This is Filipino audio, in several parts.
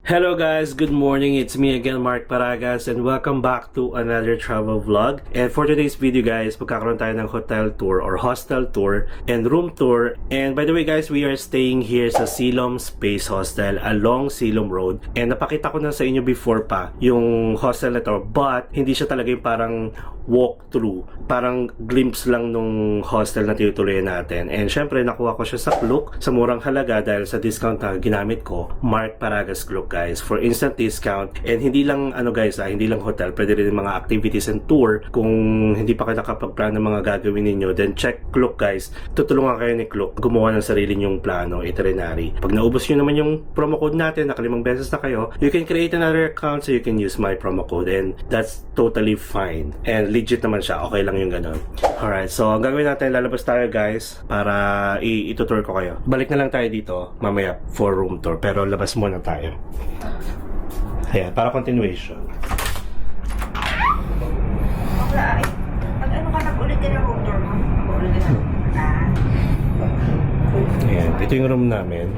Hello guys, good morning. It's me again, Mark Paragas, and welcome back to another travel vlog. And for today's video guys, magkakaroon tayo ng hotel tour or hostel tour and room tour. And by the way guys, we are staying here sa Silom Space Hostel along Silom Road. And napakita ko na sa inyo before pa yung hostel na to, but hindi siya talaga yung parang walk-through. Parang glimpse lang nung hostel na tinutuloyan natin. And syempre, nakuha ko siya sa Klook sa murang halaga dahil sa discount na ginamit ko, Mark Paragas Klook guys, for instant discount. And hindi lang hindi lang hotel, pwede rin mga activities and tour. Kung hindi pa kayo nakapag-plan ng mga gagawin ninyo, then check Klook guys. Tutulungan kayo ni Klook gumawa ng sarili nyong plano, itinerary. Pag naubos nyo naman yung promo code natin, nakalimang beses na kayo, you can create another account so you can use my promo code, and that's totally fine. And legit naman siya, okay lang yung ganun. Alright, so ang gagawin natin, lalabas tayo guys para itutour ko kayo. Balik na lang tayo dito mamaya for room tour, pero labas muna tayo. Ayan, para continuation. Okay. Pag ano ka nag-ulit ka ng room tour mo? Mag-ulit ka na. Ayan, ito yung room namin.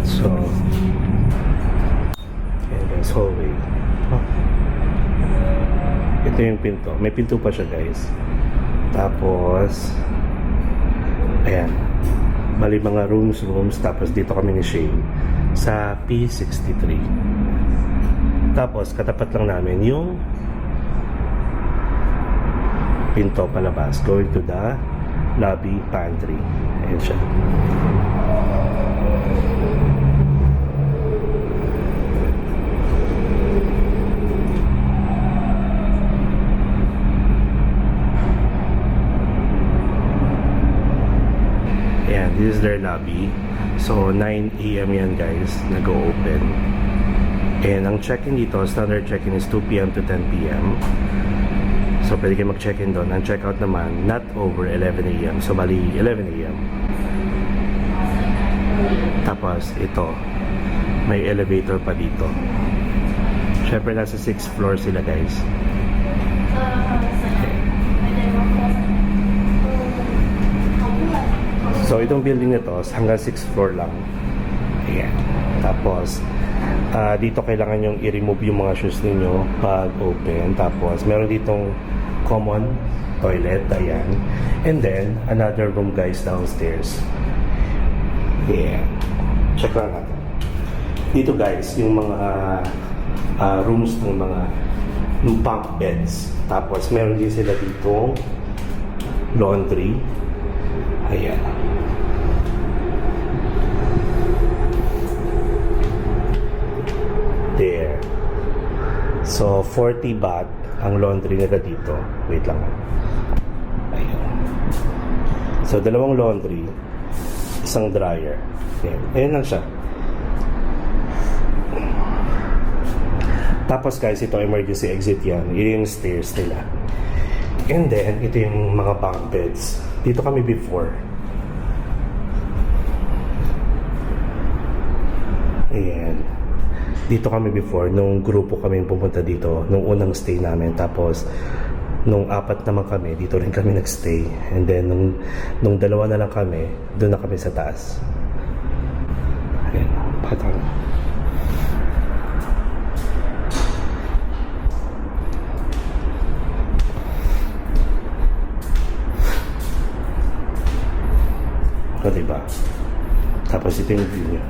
So, ayan guys, hallway. Ito yung pinto. May pinto pa siya guys. Tapos ayan, bali mga rooms. Tapos dito kami ni Shane sa P63. Tapos katapat lang namin yung pinto palabas going to the lobby pantry. Ayan siya. This is their lobby. So 9 AM yan guys, nag-o-open. And ang check-in dito, standard check-in is 2 PM to 10 PM. So pwede kayo mag-check-in doon. Ang check-out naman, not over 11 AM. So bali 11 AM. Tapos ito, may elevator pa dito. Syempre nasa 6th floor sila guys. So itong building na to hanggang 6th floor lang. Ayan. Tapos dito kailangan yung i-remove yung mga shoes ninyo pag open. Tapos meron ditong common toilet. Ayan. And then another room guys downstairs. Ayan. Check lang natin. Dito guys yung mga rooms ng mga bunk beds. Tapos meron din sila ditong laundry. Ayan. There. So 40 baht ang laundry nila dito. Wait lang. Ayan. So dalawang laundry, isang dryer. Ayan. Ayan lang siya. Tapos guys, ito emergency exit yan. Yun yung stairs nila. And then, ito yung mga bunk beds. Dito kami before. Ayan. Dito kami before, nung grupo kami pumunta dito, nung unang stay namin. Tapos, nung apat naman kami, dito rin kami nagstay. And then, nung dalawa na lang kami, doon na kami sa taas. Ayan. Patang. O, diba? Tapos ito yung view nyo.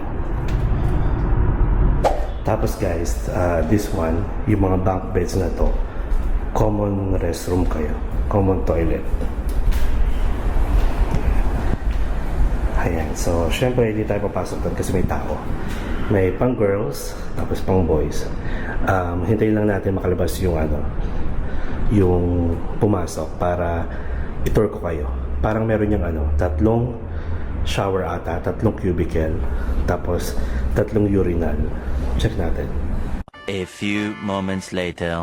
Tapos guys, this one, yung mga bunk beds na to, common restroom kayo, common toilet. Ayan, so syempre hindi tayo papasok doon kasi may tao. May pang girls, tapos pang boys. Hintayin lang natin makalabas yung yung pumasok para i-tour ko kayo. Parang meron yung tatlong shower ata, tatlong cubicle, tapos tatlong urinal. Check natin. A few moments later.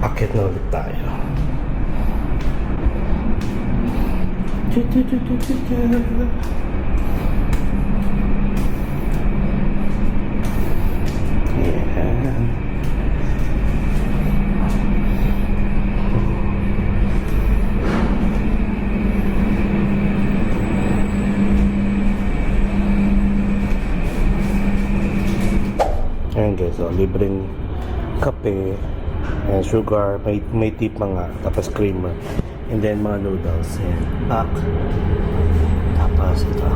Akit na ulit tayo. guys. So, libreng kape, and sugar, may tip mga, tapos creamer. And then mga noodles. Ayan. Pack. Tapos ito.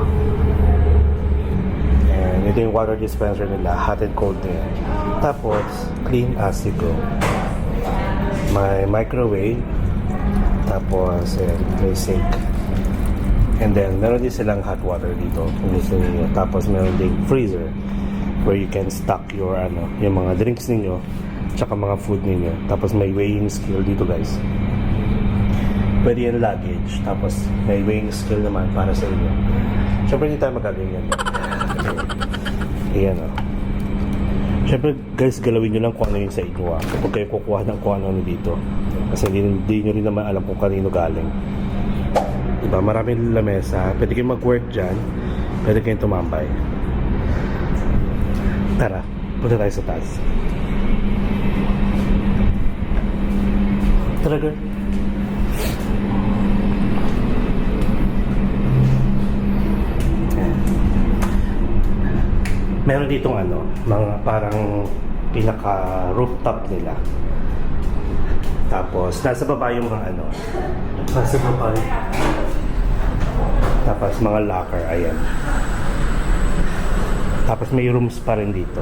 And ito yung water dispenser nila. Hot and cold na yan. Tapos, clean as you go. May microwave. Tapos, ayan, may sink. And then, meron din silang hot water dito kung gusto niyo. Tapos, meron din freezer where you can stock your, yung mga drinks ninyo tsaka mga food ninyo. Tapos, may weighing scale dito, guys. Pwede yan luggage. Tapos, may weighing scale naman para sa inyo. Siyempre, hindi tayo magaganyan. Ayan, Siyempre, guys, galawin nyo lang kung ano yung sa inyo, Kapag kayo kukuha ng kung ano dito. Kasi hindi nyo rin naman alam kung kanino galing. Diba? Maraming lamesa. Pwede kayong mag-work dyan. Pwede kayong tumambay. Tara, punta tayo sa taas. Tara, girl. Meron ditong mga parang pinaka rooftop nila. Tapos nasa baba yung mga nasa baba. Tapos mga locker, ayan. Tapos may rooms pa rin dito.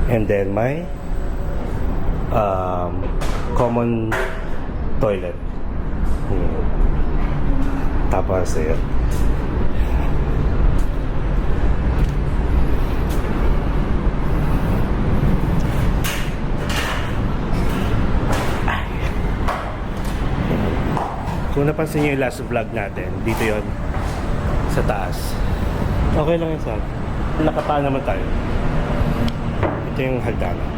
And then may common toilet. Tapos ayan. Kung napansin nyo yung last vlog natin, dito yon sa taas. Okay lang yun sa akin. Nakapaan naman tayo. Ito yung hagdanan.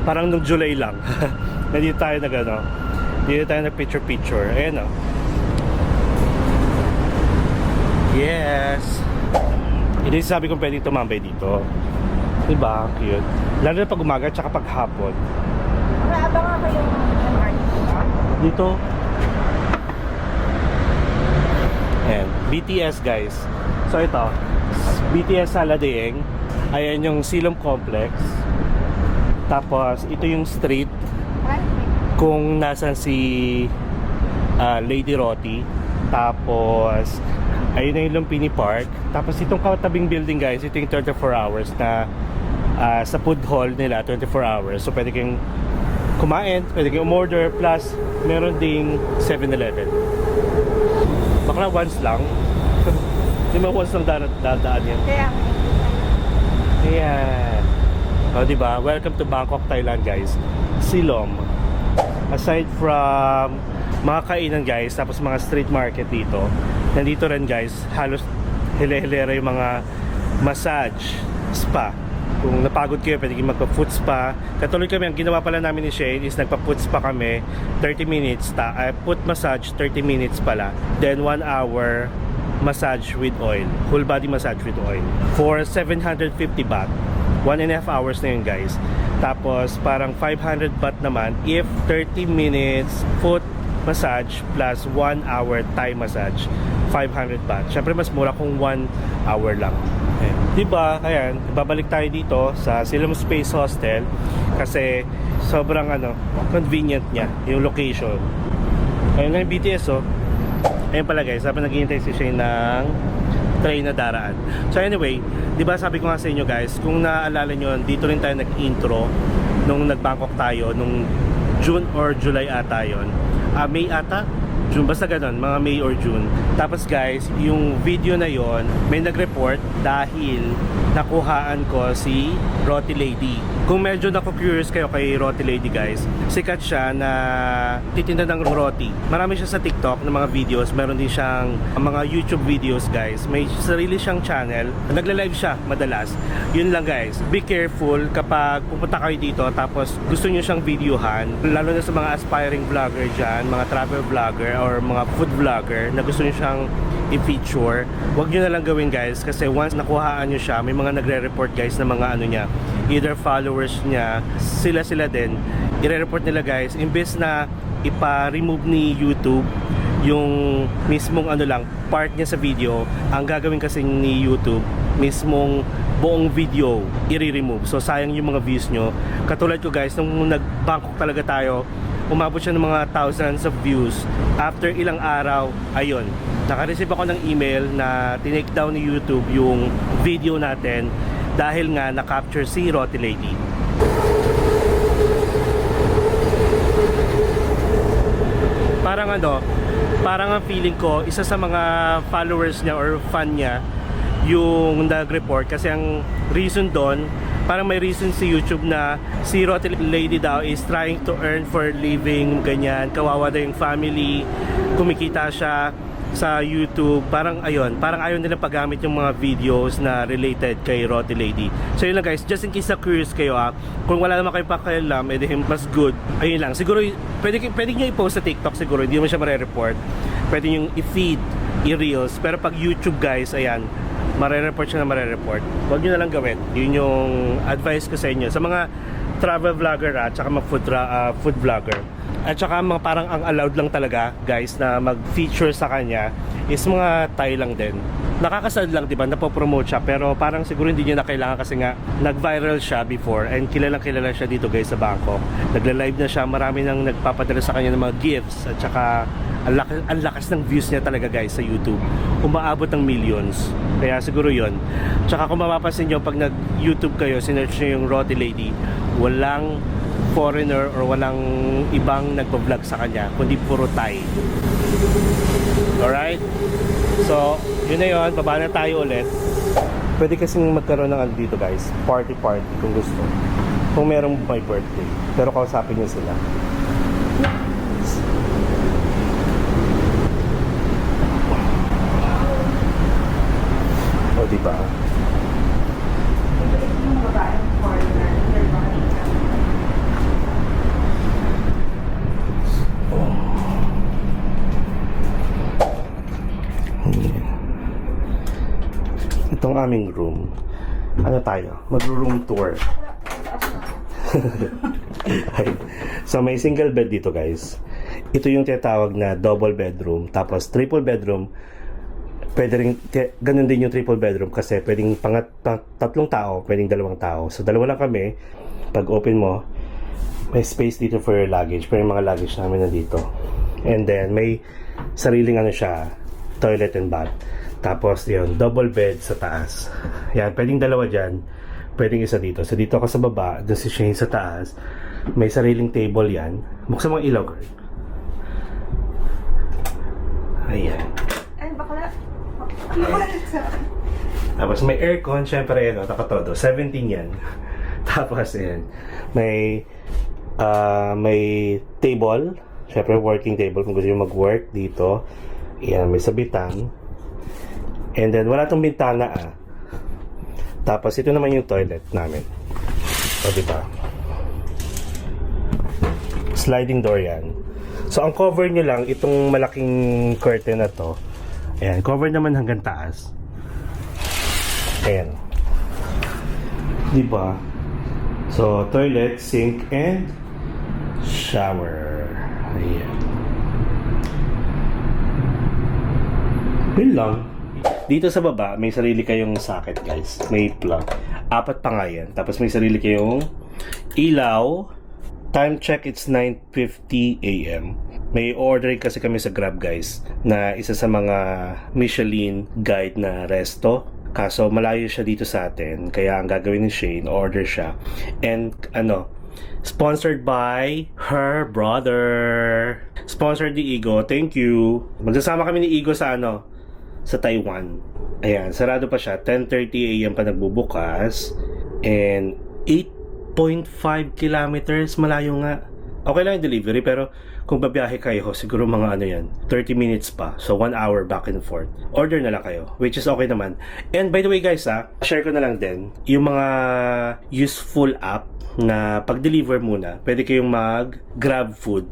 Parang nung July lang. Dito tayo dito tayo picture. Ayan Yes! Ito yung sabi kong pwede tumambay dito. Diba? Cute. Lalo na pag umaga tsaka pag hapon. Maaba nga kayong MRT Dito. Ayan. BTS guys. So ito. BTS Saladaeng. Ayan yung Silom Complex. Tapos ito yung street kung nasan si Lady Roti. Tapos ayun na yung Lumpini Park. Tapos itong katabing building guys, ito yung 34 hours na sa food hall nila, 24 hours. So pwede kayong kumain, pwede kayong umorder, plus meron ding 7-Eleven. Baka once lang. Di ba once lang dadaan yan? Ayan. O diba? Welcome to Bangkok, Thailand guys. Silom. Aside from mga kainan guys, tapos mga street market dito, nandito rin guys, halos hele-helera yung mga massage, spa. Kung napagod kayo, pwede kayo magpa-foot spa. Katuloy kami, ang ginawa pala namin ni Shane is nagpa-foot spa kami 30 minutes, foot massage 30 minutes pala. Then 1 hour massage with oil, whole body massage with oil for 750 baht. 1.5 hours na yun guys. Tapos parang 500 baht naman if 30 minutes foot massage plus 1 hour Thai massage, 500 baht. Syempre mas mura kung 1 hour lang. Diba? Ayan, babalik tayo dito sa Silom Space Hostel kasi sobrang convenient niya yung location. Ayun na yung BTS Ayun pala guys, sabi naghihintay si Shane ng train na daraan. So anyway, diba sabi ko nga sa inyo guys, kung naaalala nyo, dito rin tayo nag-intro nung nag-Bangkok tayo nung June or July ata yun. May ata? June, basta ganun, mga May or June. Tapos guys, yung video na yon may nag-report dahil nakuhaan ko si Roti Lady. Kung medyo naku-curious kayo kay Roti Lady guys, sikat siya na titinda ng roti. Marami siya sa TikTok ng mga videos, meron din siyang mga YouTube videos guys. May sarili siyang channel, nagla-live siya madalas. Yun lang guys, be careful kapag pupunta kayo dito tapos gusto nyo siyang videohan, lalo na sa mga aspiring vlogger dyan, mga travel vlogger or mga food vlogger na gusto nyo siyang i-feature, wag nyo na lang gawin guys kasi once nakuhaan nyo siya, may mga nagre-report guys na mga niya, either followers niya, sila din, i-report nila guys, imbes na ipa-remove ni YouTube yung mismong ano lang, part niya sa video. Ang gagawin kasi ni YouTube, mismong buong video i-remove. So sayang yung mga views nyo. Katulad ko guys, nung nag-Bangkok talaga tayo, umabot siya ng mga thousands of views. After ilang araw, ayun, naka-receive ako ng email na tinake down ni YouTube yung video natin dahil nga na-capture si Roti Lady. Parang ano, parang ang feeling ko, isa sa mga followers niya or fan niya yung nag-report, kasi ang reason doon, parang may reason si YouTube na si Roti Lady daw is trying to earn for living, ganyan, kawawa daw yung family, kumikita siya sa YouTube, parang ayun, parang ayaw nila paggamit yung mga videos na related kay Roti Lady. So yun lang guys, just in case na curious kayo kung wala naman kayo pakialam, edi mas good, ayun lang, siguro pwede nyo i-post sa TikTok, siguro hindi mo siya mare-report, pwede nyo i-feed, i-reels, pero pag YouTube guys, ayan, mare-report siya na mare-report. Huwag nyo na lang gawin. Yun yung advice ko sa inyo. Sa mga travel vlogger at saka mga food vlogger. At saka mga parang ang allowed lang talaga guys na mag-feature sa kanya is mga Thai lang din. Nakakasad lang, di ba? Napopromote siya, pero parang siguro hindi niya na kailangan kasi nga nag-viral siya before and kilalang kilala siya dito guys sa Bangkok. Nagla-live na siya, marami nang nagpapadala sa kanya ng mga gifts at saka ang lakas ng views niya talaga guys sa YouTube. Umaabot ng millions. Kaya siguro yun. Tsaka kung mapapansin nyo, pag nag-YouTube kayo, sinearch nyo yung Roti Lady, walang foreigner or walang ibang nagpa-vlog sa kanya, kundi puro Thai. Alright? So, yun na yun. Baba na tayo ulit. Pwede kasing magkaroon ng ano dito guys, party kung gusto. Kung merong my birthday. Pero kausapin nyo sila. O diba? Yung babaeng foreigner, hindi makikita. Itong aming room. Ano tayo? Mag-room tour. So may single bed dito guys. Ito yung tinatawag na double bedroom. Tapos triple bedroom. Pwede rin, ganun din yung triple bedroom kasi pwedeng tatlong tao, pwedeng dalawang tao. So dalawa lang kami. Pag open mo, may space dito for your luggage. Pero yung mga luggage namin nandito. And then may sariling ano siya, toilet and bath. Tapos yun, double bed sa taas. Yan, pwedeng dalawa dyan, pwedeng isa dito. So dito ka sa baba, doon si Shane sa taas. May sariling table yan. Buksan mo ang ilaw, girl. Ayan. Ay, bakla. Tapos may aircon, syempre yan, nakatodo. 17 yan. Tapos yan, may table, syempre working table kung gusto nyo mag-work dito. Yan, may sabitan. And then, wala tong bintana Tapos, ito naman yung toilet namin. O, diba? Sliding door yan. So, ang cover nyo lang, itong malaking curtain na to. Ayan, cover naman hanggang taas. Ayan. Diba? So, toilet, sink, and shower. Ayan. Yun lang. Dito sa baba, may sarili kayong socket guys. May plug. 4 pa nga yan. Tapos may sarili kayong ilaw. Time check, it's 9:50 AM. May order kasi kami sa Grab guys na isa sa mga Michelin guide na resto. Kaso malayo siya dito sa atin. Kaya ang gagawin ni Shane, order siya. And sponsored by her brother. Sponsored ni Igo. Thank you. Magsasama kami ni Igo sa sa Taiwan. Ayan, sarado pa siya. 10:30 AM pa nagbubukas. And 8.5 kilometers, malayo nga. Okay lang yung delivery, pero kung babiyahe kayo, siguro mga 30 minutes pa. So 1 hour back and forth. Order na lang kayo, which is okay naman. And by the way guys share ko na lang din yung mga useful app na pag-deliver muna. Pwede kayong mag-grab food.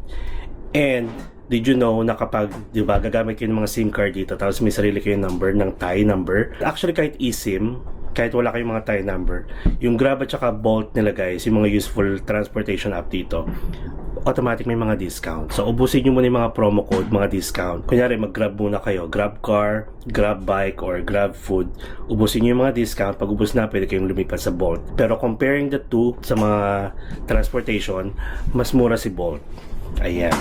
And did you know na kapag, di ba, gagamit kayo ng mga SIM card dito, tapos may sarili kayong number ng Thai number. Actually, kahit eSIM, kahit wala kayong mga Thai number, yung Grab at saka Bolt nila guys, yung mga useful transportation app dito, automatic may mga discount. So, ubusin nyo muna yung mga promo code, mga discount. Kunyari, mag-grab muna kayo. Grab car, grab bike, or grab food. Ubusin nyo yung mga discount. Pag ubus na, pwede kayong lumipat sa Bolt. Pero comparing the two sa mga transportation, mas mura si Bolt. Ayan.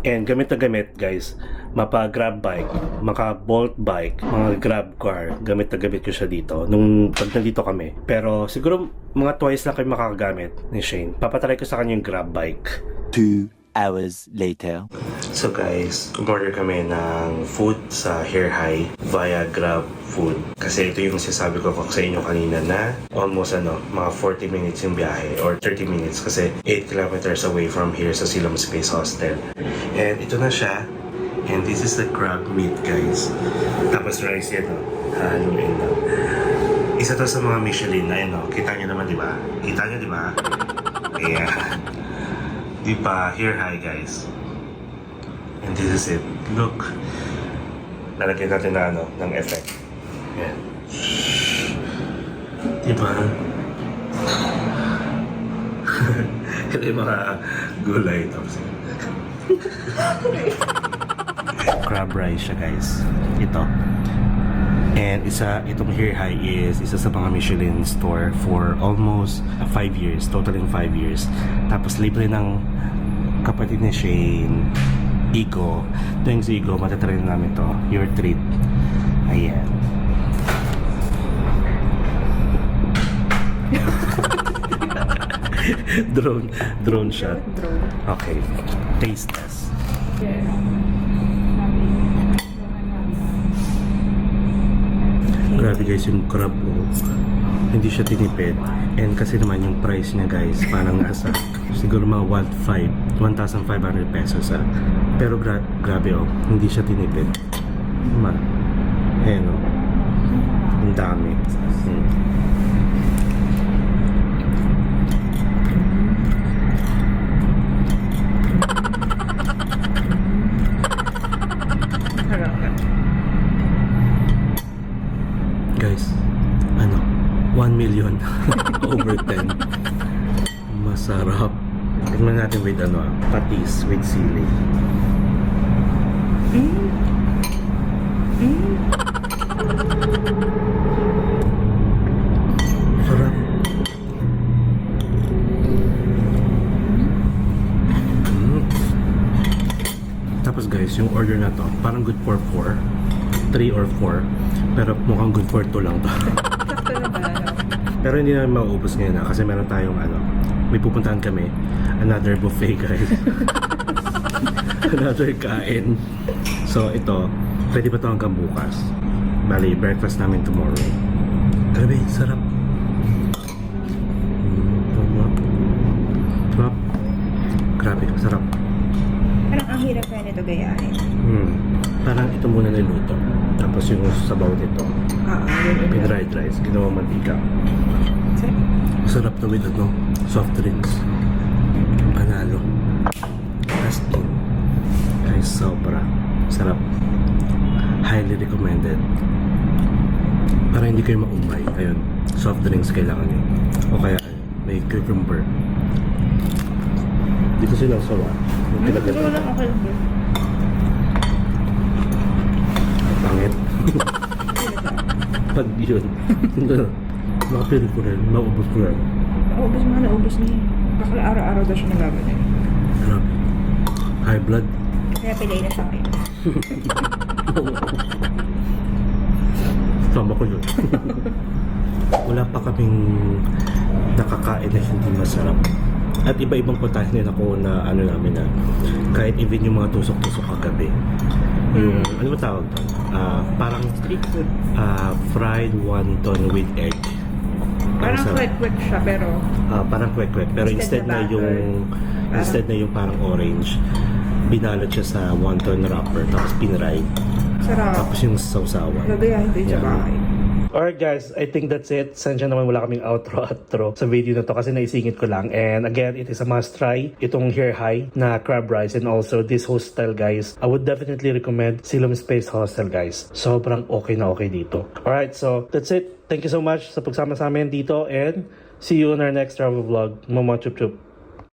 And gamit na gamit, guys. Mapa grab bike, maka Bolt bike, mga grab car, gamit na gamit ko siya dito nung pag nandito kami. Pero siguro mga twice lang kayo makakagamit ni Shane. Papatry ko sa kanya yung grab bike. 2 hours later. So guys, umorder kami ng food sa Hair High via Grab Food. Kasi ito yung sinasabi ko sa inyo kanina na almost mga 40 minutes yung biyahe or 30 minutes kasi 8 kilometers away from here sa Siloam Space Hostel. And ito na siya. And this is the crab meat, guys. Tapos rice yan, hahaluin na. Isa to sa mga Michelin na yun, kita nyo naman, di ba? Kita nyo, di ba? Ayan. Di ba? Hair High, guys. And this is it. Look. Lalagyan natin na ng effect. Ayan. Di ba? Ito yung mga gulay. Tapos crab rice siya, guys. Ito. And itong Hair High is isa sa mga Michelin store for almost 5 years. Totaling 5 years. Tapos libre ng kapatid ni Shane, Igo. Thanks, Igo. Matatry na namin to. Your treat. Ayan. drone shot. Okay. Taste test. Grabe guys yung crab hindi siya tinipid, and kasi naman yung price niya guys parang nasa siguro mga 1,500 pesos pero grabe hindi siya tinipid ang dami. Guys, 1 million over 10. Masarap. Tingnan natin with patis with sili. Sarap. Tapos guys, yung order na to, parang good for 3 or 4. Pero mukhang good for 2 lang to. Pero hindi namin mauubos ngayon kasi meron tayong may pupuntahan kami. Another buffet, guys. Another kain. So ito, pwede pa to hanggang bukas. Bali, breakfast namin tomorrow. Grabe, sarap. Sarap. Grabe, sarap. Parang ang hirap kaya nito gayahin. Parang ito muna niluto. Tapos yung sabaw nito. Pinried rice, ginawa mantika. Sarap to with soft drinks. Panalo. As in. Guys, sobra. Sarap. Highly recommended. Para hindi kayo maumay. Ayun, soft drinks kailangan nyo. O kaya may cucumber. Dito silang sawa. Siguro lang okay lang. Pangit. Pag yun. Makapili ko rin. Maubos ko rin. Naubos mo, naubos niya. Bakla araw-araw daw siya nagagalit. High blood. Kaya pilay na sa akin. Tama ko yun. Wala pa kaming nakakain na hindi masarap. At iba-ibang puntahan din ako na namin na kahit even yung mga tusok-tusok kagabi. Yung, ano ba tawag doon? Parang Street food. Fried wonton with egg. Parang kwek-kwek siya pero parang kwek-kwek. Pero instead na na yung parang orange, binalot siya sa wonton wrapper tapos pinray. sarap. Tapos yung sausawan. Lagayahin ko yung sa Yeah. bahay. Alright guys, I think that's it. Sensya naman wala kaming outro sa video na to kasi naisingit ko lang. And again, it is a must try. Itong Hair High na crab rice and also this hostel guys. I would definitely recommend Siloam Space Hostel guys. Sobrang okay na okay dito. Alright, so that's it. Thank you so much sa pagsama sa amin dito and see you in our next travel vlog. Mama chup chup.